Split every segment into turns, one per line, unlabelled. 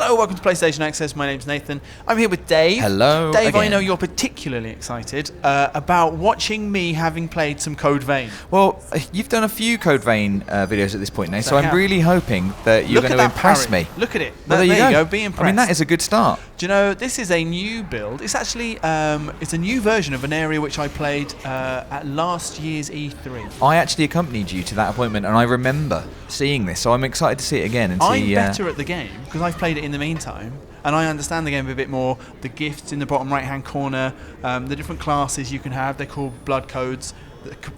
Hello, welcome to PlayStation Access. My name's Nathan. I'm here with Dave.
Hello.
Dave,
again.
I know you're particularly excited about watching me having played some Code Vein.
Well, you've done a few Code Vein videos at this point now, so I'm
have.
really hoping that you're going to impress me.
Look at it.
Well, there
you
you
go. Be impressed.
I mean, that is a good start.
Do you know, this is a new build. It's actually it's a new version of an area which I played at last year's E3.
I actually accompanied you to that appointment, and I remember seeing this, so I'm excited to see it again and
I'm
see.
better at the game because I've played it in the meantime, and I understand the game a bit more. The gifts in the bottom right-hand corner, the different classes you can have. They're called blood codes.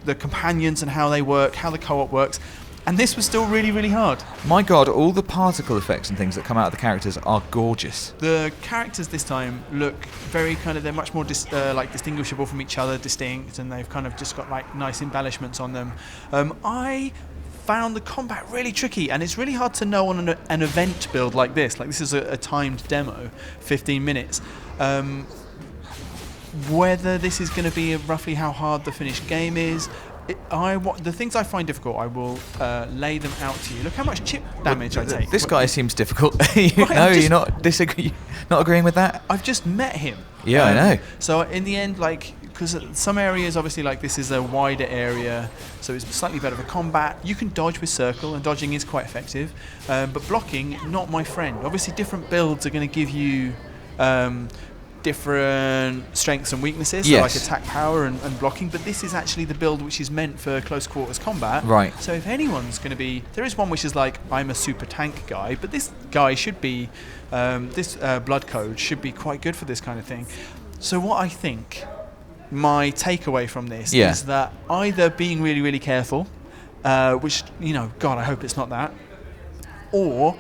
The companions and how they work, how the co-op works. And this was still really, really hard.
My God, all the particle effects and things that come out of the characters are gorgeous.
The characters this time look very kind of, they're much more distinguishable from each other, distinct, and they've kind of just got like nice embellishments on them. I found the combat really tricky, and it's really hard to know on an event build like this. Like, this is a timed demo, 15 minutes. Whether this is going to be roughly how hard the finished game is. The things I find difficult, I will lay them out to you. Look how much chip damage I take.
This guy seems difficult. You're not agreeing with that?
I've just met him.
Yeah, I know.
So in the end, like, because some areas, obviously, like this is a wider area, so it's slightly better for combat. You can dodge with circle, and dodging is quite effective. But blocking, not my friend. Obviously, different builds are going to give you different strengths and weaknesses,
yes.
So like attack power and blocking, but this is actually the build which is meant for close quarters combat.
Right.
So if anyone's going to be, there is one which is like, I'm a super tank guy, but this guy should be, this blood code should be quite good for this kind of thing. So what I think, my takeaway from this is that either being really, really careful, which, you know, God, I hope it's not that, or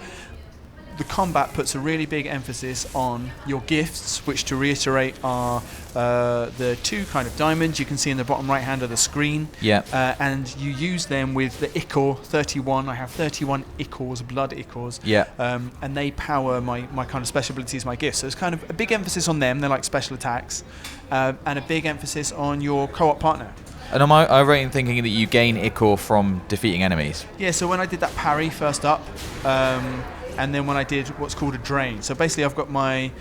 the combat puts a really big emphasis on your gifts, which, to reiterate, are the two kind of diamonds you can see in the bottom right hand of the screen.
Yeah.
And you use them with the Ichor 31. I have 31 Ichors, blood Ichors.
Yeah.
And they power my kind of special abilities, my gifts. So it's kind of a big emphasis on them. They're like special attacks. And a big emphasis on your co-op partner.
And am I right in thinking that you gain Ichor from defeating enemies?
Yeah, so when I did that parry first up, and then when I did what's called a drain. So basically I've got my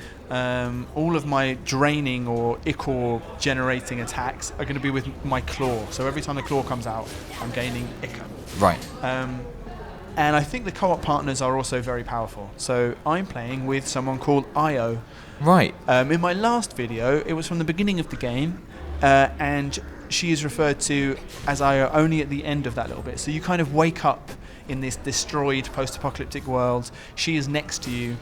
all of my draining or Ichor generating attacks are going to be with my claw. So every time the claw comes out, I'm gaining Ichor.
Right.
And I think the co-op partners are also very powerful. So I'm playing with someone called Io.
Right.
In my last video, it was from the beginning of the game, and she is referred to as Io only at the end of that little bit. So you kind of wake up in this destroyed post-apocalyptic world. She is next to you,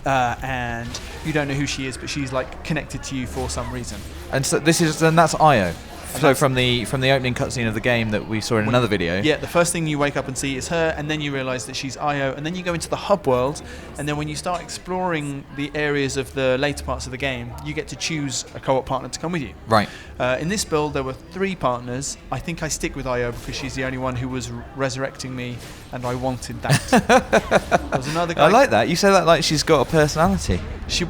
and you don't know who she is, but she's like connected to you for some reason.
And so that's Io. So from the opening cutscene of the game that we saw in another video.
Yeah, the first thing you wake up and see is her, and then you realise that she's Io, and then you go into the hub world, and then when you start exploring the areas of the later parts of the game, you get to choose a co-op partner to come with you.
Right.
In this build, there were 3 partners. I think I stick with Io because she's the only one who was resurrecting me, and I wanted that. There was another guy.
I like that. You say that like she's got a personality.
She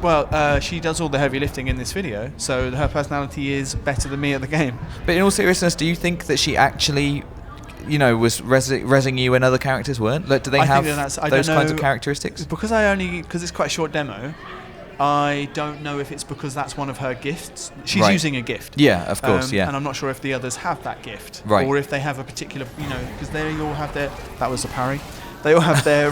does all the heavy lifting in this video, so her personality is better than me at the game.
But in all seriousness, do you think that she actually, was rezzing you when other characters weren't? Like, do they have those kinds of characteristics?
Because it's quite a short demo, I don't know if it's because that's one of her gifts. She's using a gift.
Yeah, of course,
And I'm not sure if the others have that gift.
Right.
Or if they have a particular, because they all have their, that was a parry, they all have their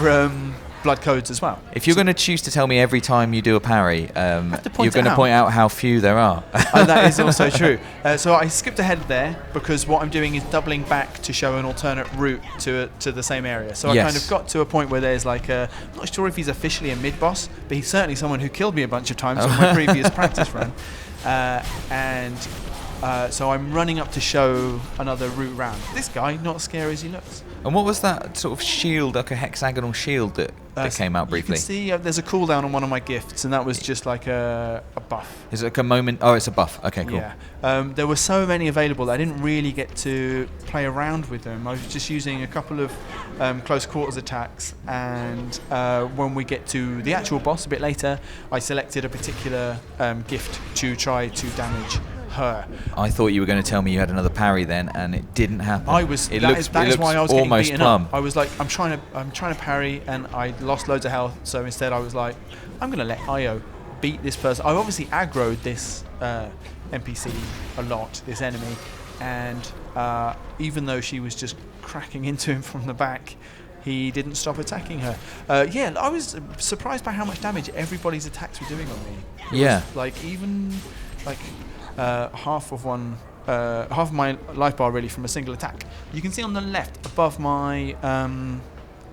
blood codes as well.
If you're going to choose to tell me every time you do a parry, you're going to point out how few there are.
That is also true. So I skipped ahead there because what I'm doing is doubling back to show an alternate route to the same area. So I kind of got to a point where there's like I'm not sure if he's officially a mid-boss, but he's certainly someone who killed me a bunch of times on my previous practice run. So I'm running up to show another route round. This guy, not as scary as he looks.
And what was that sort of shield, like a hexagonal shield that came out briefly?
You can see there's a cooldown on one of my gifts, and that was just like a buff.
Is it like a moment? Oh, it's a buff. Okay, cool.
Yeah. There were so many available that I didn't really get to play around with them. I was just using a couple of close quarters attacks, and when we get to the actual boss a bit later, I selected a particular gift to try to damage her.
I thought you were going to tell me you had another parry then, and it didn't happen.
That is why I was getting beaten
plumb.
up. I was like, I'm trying to parry, and I lost loads of health. So instead, I was like, I'm going to let Io beat this person. I obviously aggroed this NPC a lot, this enemy, and even though she was just cracking into him from the back, he didn't stop attacking her. Yeah, I was surprised by how much damage everybody's attacks were doing on me.
Yeah.
Like even like half of my life bar really from a single attack. You can see on the left above my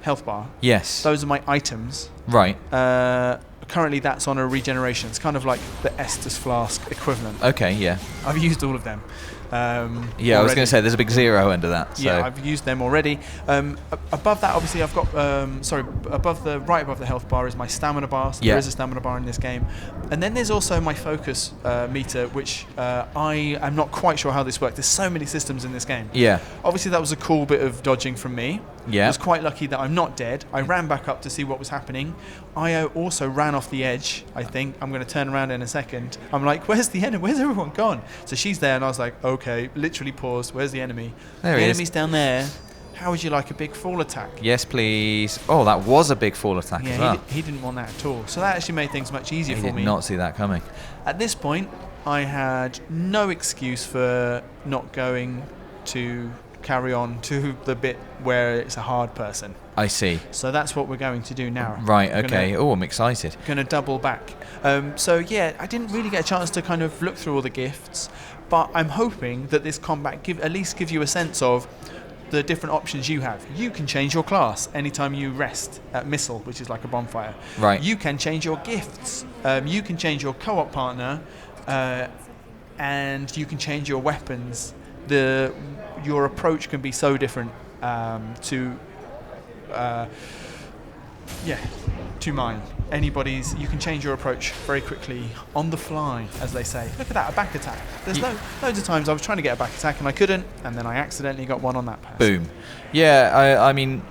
health bar.
Yes.
Those are my items.
Right.
Currently that's on a regeneration. It's kind of like the Estus Flask equivalent.
Okay, yeah.
I've used all of them.
Yeah, I was going to say there's a big 0 under that. So.
Yeah, I've used them already. Above that, obviously, I've got right above the health bar is my stamina bar. So there is a stamina bar in this game, and then there's also my focus meter, which I am not quite sure how this works. There's so many systems in this game.
Yeah.
Obviously, that was a cool bit of dodging from me.
Yeah.
I was quite lucky that I'm not dead. I ran back up to see what was happening. Io also ran off the edge, I think. I'm going to turn around in a second. I'm like, where's the enemy? Where's everyone gone? So she's there, and I was like, okay, literally paused. Where's the enemy?
There he is.
The enemy's down there. How would you like a big fall attack?
Yes, please. Oh, that was a big fall attack as well.
He didn't want that at all. So that actually made things much easier for me.
He did not see that coming.
At this point, I had no excuse for not going to carry on to the bit where it's a hard person.
I see.
So that's what we're going to do now.
Right, okay. Oh, I'm excited.
Going to double back. So yeah, I didn't really get a chance to kind of look through all the gifts, but I'm hoping that this combat at least gives you a sense of the different options you have. You can change your class anytime you rest at Missile, which is like a bonfire.
Right.
You can change your gifts. You can change your co-op partner, and you can change your weapons. Your approach can be so different to mine. You can change your approach very quickly on the fly, as they say. Look at that, a back attack. There's loads of times I was trying to get a back attack and I couldn't, and then I accidentally got one on that person.
Boom. Yeah, I mean,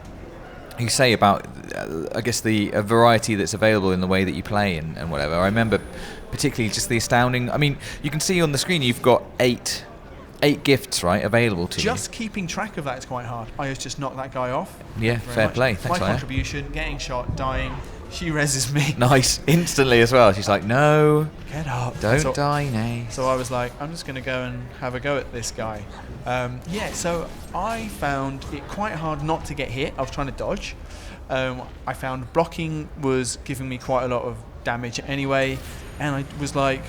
you say about, I guess, the variety that's available in the way that you play and whatever. I remember particularly just the astounding, I mean, you can see on the screen you've got eight gifts, right, available to you.
Just keeping track of that is quite hard. I just knocked that guy off.
Yeah, fair play. Thanks,
my contribution, getting shot, dying. She reses me.
Nice. Instantly as well. She's like, no.
Get up.
Don't die, Nath.
So I was like, I'm just going to go and have a go at this guy. So I found it quite hard not to get hit. I was trying to dodge. I found blocking was giving me quite a lot of damage anyway. And I was like,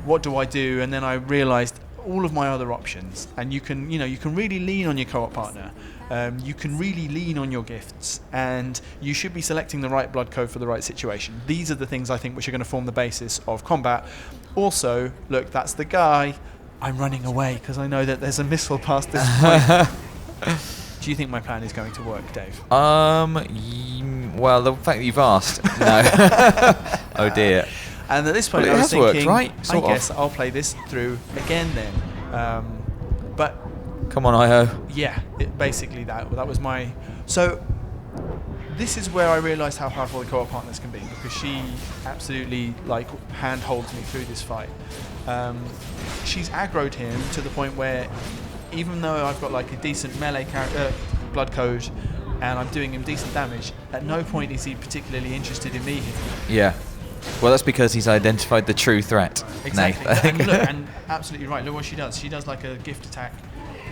what do I do? And then I realized all of my other options, and you can really lean on your co-op partner. You can really lean on your gifts, and you should be selecting the right blood code for the right situation. These are the things I think which are going to form the basis of combat. Also, look, that's the guy. I'm running away because I know that there's a missile past this point. Do you think my plan is going to work, Dave?
Well, the fact that you've asked, no. Oh dear.
And at this point,
well,
I was thinking,
worked, right?
I guess I'll play this through again then. But
come on, Io.
Yeah, basically that was my. So this is where I realised how powerful the co-op partners can be, because she absolutely hand holds me through this fight. She's aggroed him to the point where, even though I've got a decent melee blood code, and I'm doing him decent damage, at no point is he particularly interested in me.
Yeah. Well, that's because he's identified the true threat.
Exactly.
Nath.
And absolutely right. Look what she does. She does a gift attack,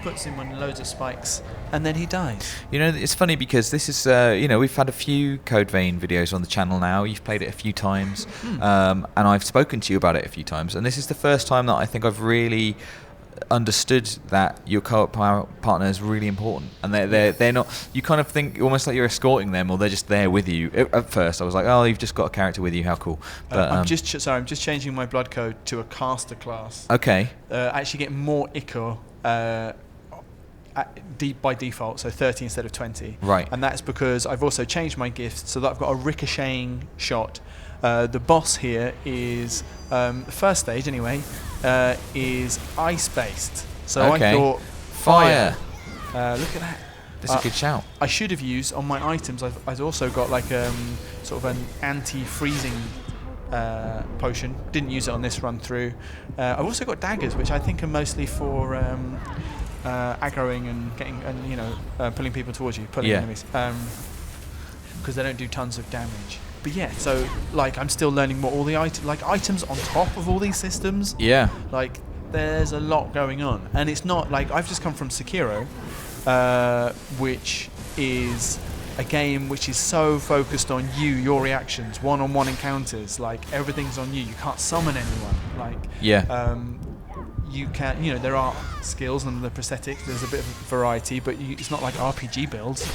puts him on loads of spikes, and then he dies.
You know, it's funny because this is, we've had a few Code Vein videos on the channel now. You've played it a few times, and I've spoken to you about it a few times. And this is the first time that I think I've really understood that your co-op partner is really important, and they're not. You kind of think almost like you're escorting them, or they're just there with you. At first, I was like, oh, you've just got a character with you. How cool! But
I'm just changing my blood code to a caster class.
Okay.
Actually, get more Ichor by default, so 30 instead of 20.
Right.
And that's because I've also changed my gifts so that I've got a ricocheting shot. The boss here is the first stage anyway. Is ice-based. So
okay.
I thought fire. Look at that.
That's a good shout.
I should have used on my items. I've also got sort of an anti-freezing potion. Didn't use it on this run through. I've also got daggers, which I think are mostly for aggroing and getting pulling people towards you, pulling enemies, because they don't do tons of damage. But yeah, so like I'm still learning what all the items on top of all these systems.
Yeah.
Like there's a lot going on, and it's not like I've just come from Sekiro, which is a game which is so focused on you, your reactions, one-on-one encounters. Like everything's on you. You can't summon anyone. Like you can, there are skills and the prosthetics. There's a bit of variety, but it's not like RPG builds.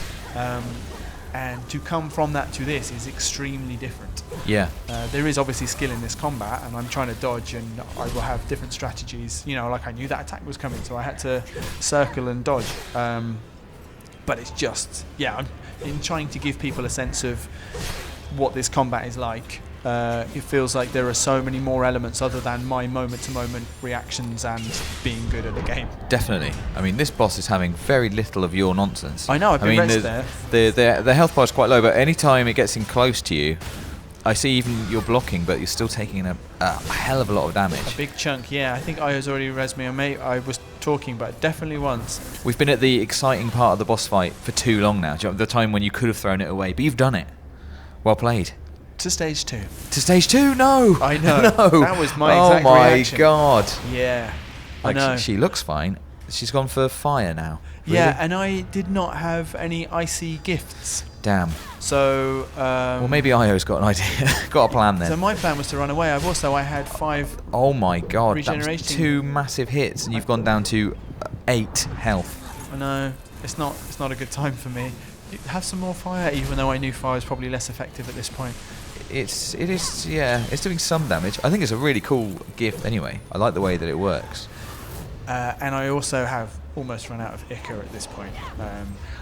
And to come from that to this is extremely different.
Yeah.
There is obviously skill in this combat, and I'm trying to dodge, and I will have different strategies. Like I knew that attack was coming, so I had to circle and dodge. But it's just, I'm in trying to give people a sense of what this combat is like. It feels like there are so many more elements other than my moment-to-moment reactions and being good at the game.
Definitely. I mean, this boss is having very little of your nonsense.
I know, I've been there.
The health bar is quite low, but any time it gets in close to you, I see even you're blocking, but you're still taking a hell of a lot of damage.
A big chunk, yeah. I think I was already res me, I was talking, but definitely once.
We've been at the exciting part of the boss fight for too long now. Do you know, the time when you could have thrown it away, but you've done it. Well played.
To stage 2.
To stage 2? No!
I know.
No.
That was my exact reaction.
Oh my god.
Yeah. I know.
She looks fine. She's gone for fire now. Really?
Yeah, and I did not have any icy gifts.
Damn.
So...
well, maybe Io's got an idea. Got a plan then.
So my plan was to run away. I had 5
Oh my god, that was
regeneration.
2 massive hits, and you've gone down to 8 health.
I know. It's not a good time for me. Have some more fire, even though I knew fire was probably less effective at this point.
It's doing some damage. I think it's a really cool gift anyway. I like the way that it works.
And I also have almost run out of Ica at this point.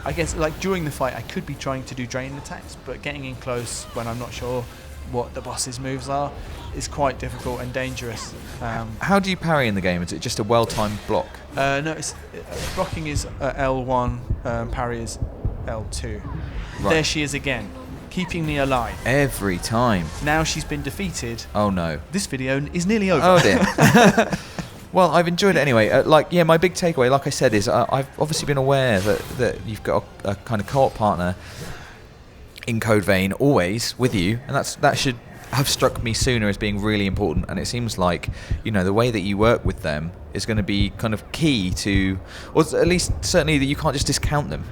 I guess like during the fight I could be trying to do drain attacks, but getting in close when I'm not sure what the boss's moves are is quite difficult and dangerous.
How do you parry in the game? Is it just a well-timed block?
No, blocking is L1, parry is L2.
Right.
There she is again, keeping me alive.
Every time.
Now she's been defeated.
Oh no.
This video is nearly over.
Oh dear. Well, I've enjoyed it anyway. My big takeaway, like I said, is I've obviously been aware that you've got a kind of co-op partner in Code Vein always with you, and that should have struck me sooner as being really important. And it seems like the way that you work with them is going to be kind of key to, or at least certainly that you can't just discount them,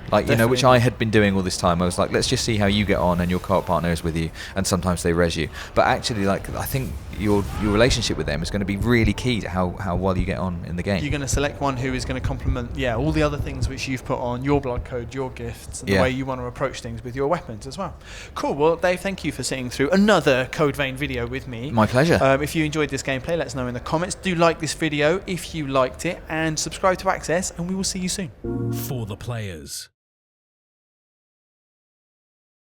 which I had been doing all this time. I was like, let's just see how you get on, and your co-op partner is with you, and sometimes they res you. But actually, I think your relationship with them is going to be really key to how well you get on in the game.
You're going to select one who is going to complement all the other things which you've put on, your blood code, your gifts, and the way you want to approach things with your weapons as well. Cool. Well, Dave, thank you for sitting through another Code Vein video with me.
My pleasure.
If you enjoyed this gameplay, let us know in the comments. Do like this video if you liked it, and subscribe to Access, and we will see you soon.
For the players.